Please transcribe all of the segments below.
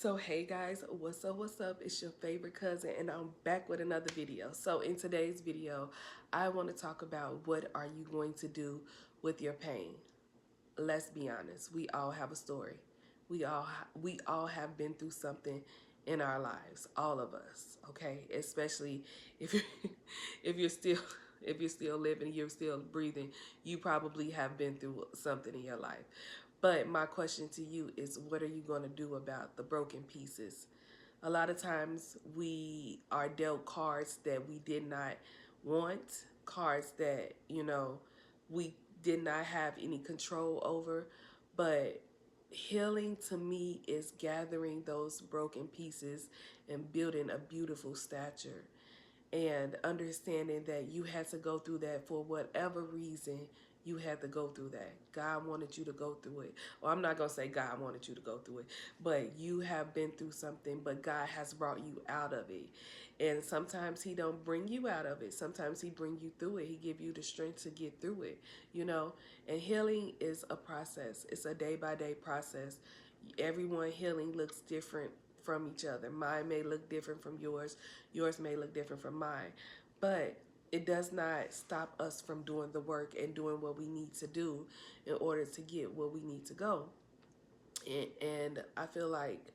So hey guys, what's up? It's your favorite cousin and I'm back with another video. So in today's video, I want to talk about what are you going to do with your pain. Let's be honest, we all have a story. We all have been through something in our lives, all of us, okay? Especially if you if you're still if you're still living, you're still breathing, you probably have been through something in your life. But my question to you is, what are you going to do about the broken pieces? A lot of times we are dealt cards that we did not want, cards that, we did not have any control over. But healing to me is gathering those broken pieces and building a beautiful stature, and understanding that you had to go through that for whatever reason. You had to go through that. God wanted you to go through it. Well, I'm not going to say God wanted you to go through it, but you have been through something, but God has brought you out of it. And sometimes he don't bring you out of it. Sometimes he bring you through it. He give you the strength to get through it, And healing is a process. It's a day by day process. Everyone healing looks different from each other. Mine may look different from yours. Yours may look different from mine. But it does not stop us from doing the work and doing what we need to do in order to get where we need to go. And I feel like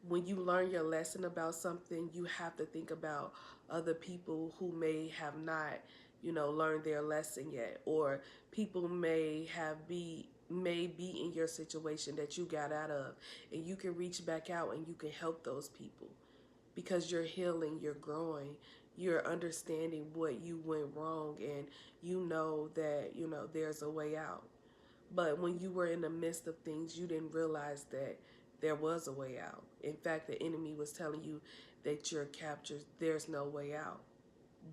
when you learn your lesson about something, you have to think about other people who may have not, learned their lesson yet, or people may be in your situation that you got out of, and you can reach back out and you can help those people because you're healing, you're growing, you're understanding what you went wrong, and you know that, there's a way out. But when you were in the midst of things, you didn't realize that there was a way out. In fact, the enemy was telling you that you're captured, there's no way out.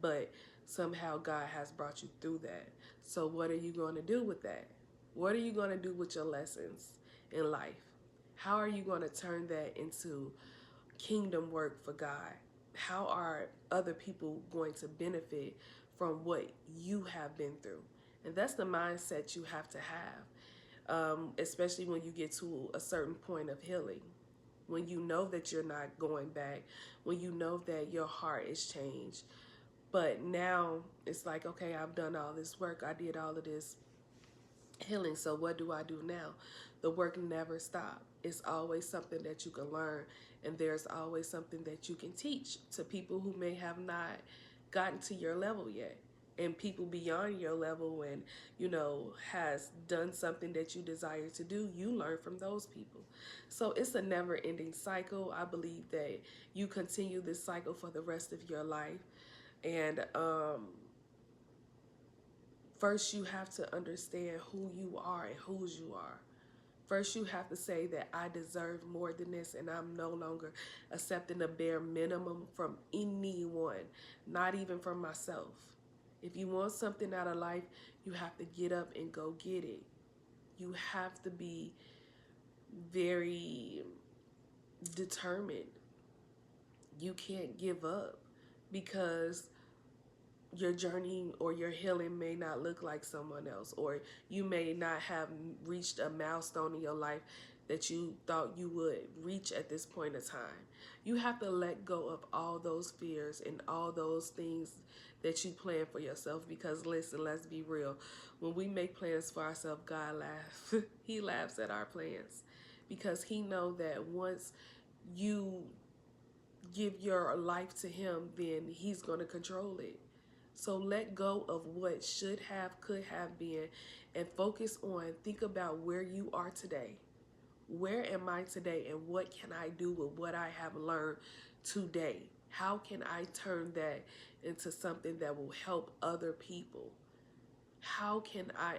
But somehow God has brought you through that. So what are you going to do with that? What are you going to do with your lessons in life? How are you going to turn that into kingdom work for God? How are other people going to benefit from what you have been through? And that's the mindset you have to have, especially when you get to a certain point of healing. When you know that you're not going back, when you know that your heart is changed. But now it's like, okay, I've done all this work. I did all of this healing. So what do I do now? The work never stops. It's always something that you can learn, and there's always something that you can teach to people who may have not gotten to your level yet, and people beyond your level, and has done something that you desire to do. You learn from those people. So it's a never-ending cycle. I believe that you continue this cycle for the rest of your life. And first, you have to understand who you are and whose you are. First, you have to say that I deserve more than this, and I'm no longer accepting the bare minimum from anyone, not even from myself. If you want something out of life, you have to get up and go get it. You have to be very determined. You can't give up because your journey or your healing may not look like someone else, or you may not have reached a milestone in your life that you thought you would reach at this point in time. You have to let go of all those fears and all those things that you plan for yourself, because listen, let's be real. When we make plans for ourselves, God laughs. He laughs at our plans because he know that once you give your life to him, then he's going to control it. So let go of what should have, could have been, and focus on, think about where you are today. Where am I today, and what can I do with what I have learned today? How can I turn that into something that will help other people? How can I,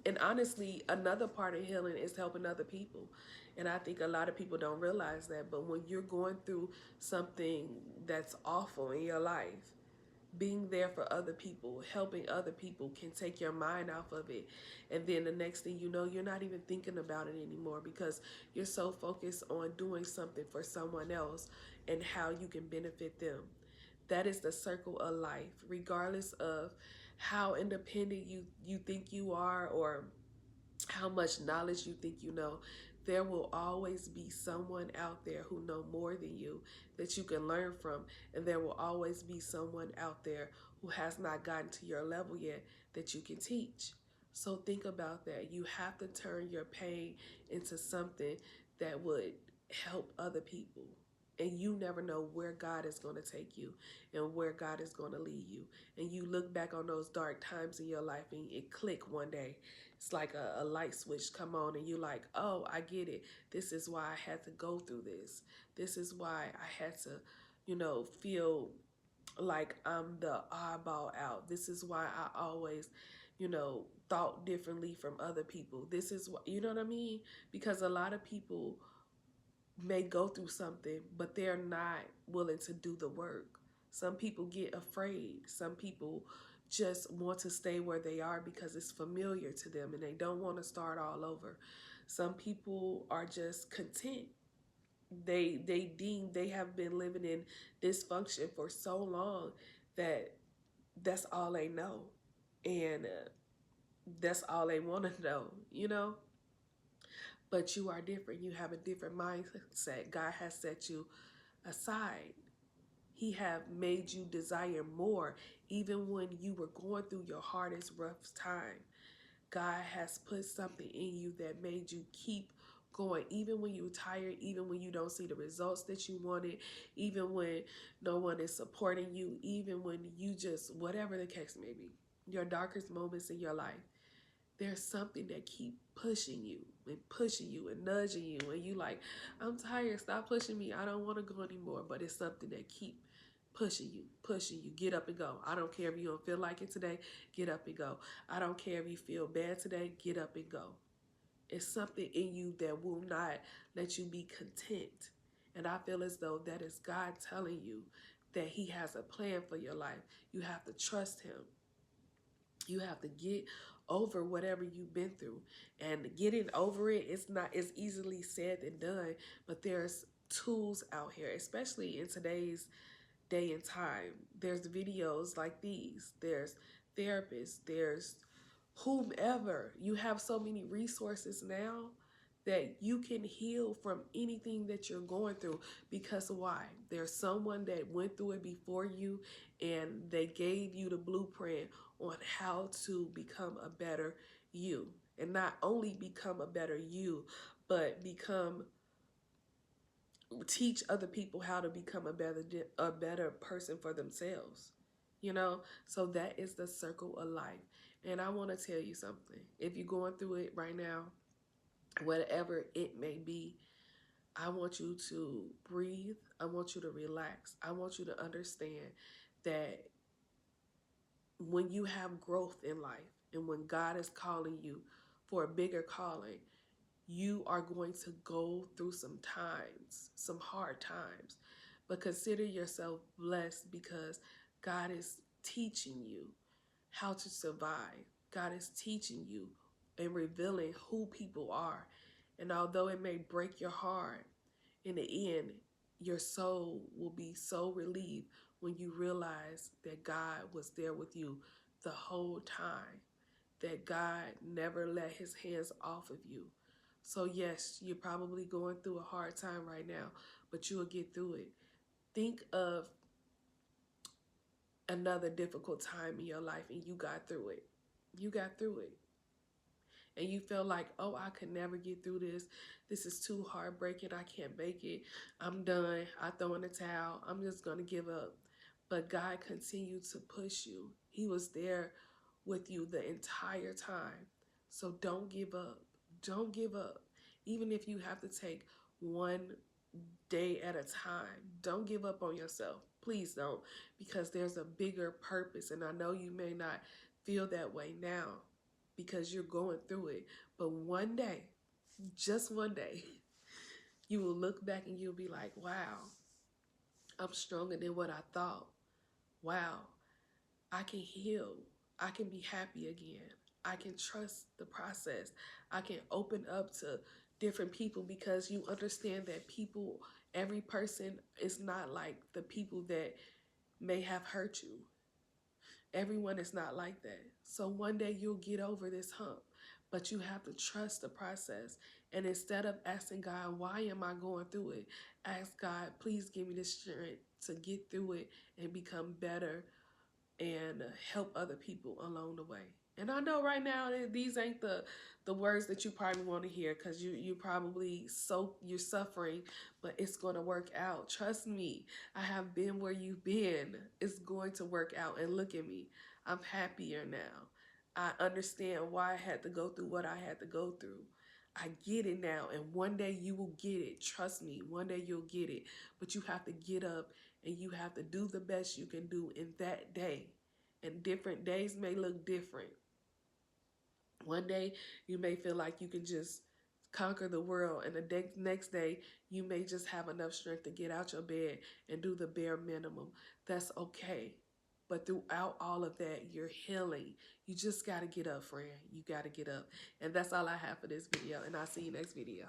and honestly, another part of healing is helping other people. And I think a lot of people don't realize that. But when you're going through something that's awful in your life, being there for other people, helping other people can take your mind off of it. And then the next thing you know, you're not even thinking about it anymore because you're so focused on doing something for someone else and how you can benefit them. That is the circle of life, regardless of how independent you think you are, or how much knowledge you think you know. There will always be someone out there who know more than you that you can learn from, and there will always be someone out there who has not gotten to your level yet that you can teach. So think about that. You have to turn your pain into something that would help other people. And you never know where God is going to take you and where God is going to lead you. And you look back on those dark times in your life and it click one day. It's like a light switch come on and you're like, oh, I get it. This is why I had to go through this. This is why I had to, feel like I'm the oddball out. This is why I always, thought differently from other people. This is what, you know what I mean? Because a lot of people may go through something, but they're not willing to do the work. Some people get afraid. Some people just want to stay where they are because it's familiar to them and they don't want to start all over. Some people are just content. They deem they have been living in dysfunction for so long that that's all they know. And that's all they want to know. But you are different. You have a different mindset. God has set you aside. He have made you desire more even when you were going through your hardest, rough time. God has put something in you that made you keep going, even when you're tired, even when you don't see the results that you wanted, even when no one is supporting you, even when you just, whatever the case may be, your darkest moments in your life. There's something that keep pushing you and nudging you, and you like, I'm tired, stop pushing me, I don't want to go anymore. But it's something that keep pushing you. Get up and go. I don't care if you don't feel like it today, get up and go. I don't care if you feel bad today, get up and go. It's something in you that will not let you be content. And I feel as though that is God telling you that he has a plan for your life. You have to trust him. You have to get over whatever you've been through. And getting over it, it's not as easily said than done, but there's tools out here, especially in today's day and time. There's videos like these. There's therapists. There's whomever. You have so many resources now that you can heal from anything that you're going through. Because why? There's someone that went through it before you and they gave you the blueprint on how to become a better you. And not only become a better you, but teach other people how to become a better person for themselves. So that is the circle of life. And I want to tell you something. If you're going through it right now, whatever it may be, I want you to breathe. I want you to relax. I want you to understand that when you have growth in life and when God is calling you for a bigger calling, you are going to go through some times, some hard times. But consider yourself blessed because God is teaching you how to survive. God is teaching you and revealing who people are. And although it may break your heart, in the end, your soul will be so relieved when you realize that God was there with you the whole time, that God never let his hands off of you. So yes, you're probably going through a hard time right now, but you will get through it. Think of another difficult time in your life and you got through it. You got through it. And you feel like, oh, I could never get through this. This is too heartbreaking. I can't make it. I'm done. I throw in the towel. I'm just going to give up. But God continued to push you. He was there with you the entire time. So don't give up. Don't give up. Even if you have to take one day at a time, don't give up on yourself. Please don't, because there's a bigger purpose. And I know you may not feel that way now because you're going through it. But one day, just one day, you will look back and you'll be like, wow, I'm stronger than what I thought. Wow, I can heal. I can be happy again. I can trust the process. I can open up to different people because you understand that people, every person is not like the people that may have hurt you. Everyone is not like that. So one day you'll get over this hump, but you have to trust the process And instead of asking God, why am I going through it? Ask God, please give me the strength to get through it and become better and help other people along the way. And I know right now these ain't the words that you probably want to hear, because you probably you're suffering, but it's going to work out. Trust me, I have been where you've been. It's going to work out. And look at me, I'm happier now. I understand why I had to go through what I had to go through. I get it now, and one day you will get it. Trust me, one day you'll get it. But you have to get up and you have to do the best you can do in that day. And different days may look different. One day you may feel like you can just conquer the world, and the next day you may just have enough strength to get out your bed and do the bare minimum. That's okay. But throughout all of that, you're healing. You just got to get up, friend. You got to get up. And that's all I have for this video, and I'll see you next video.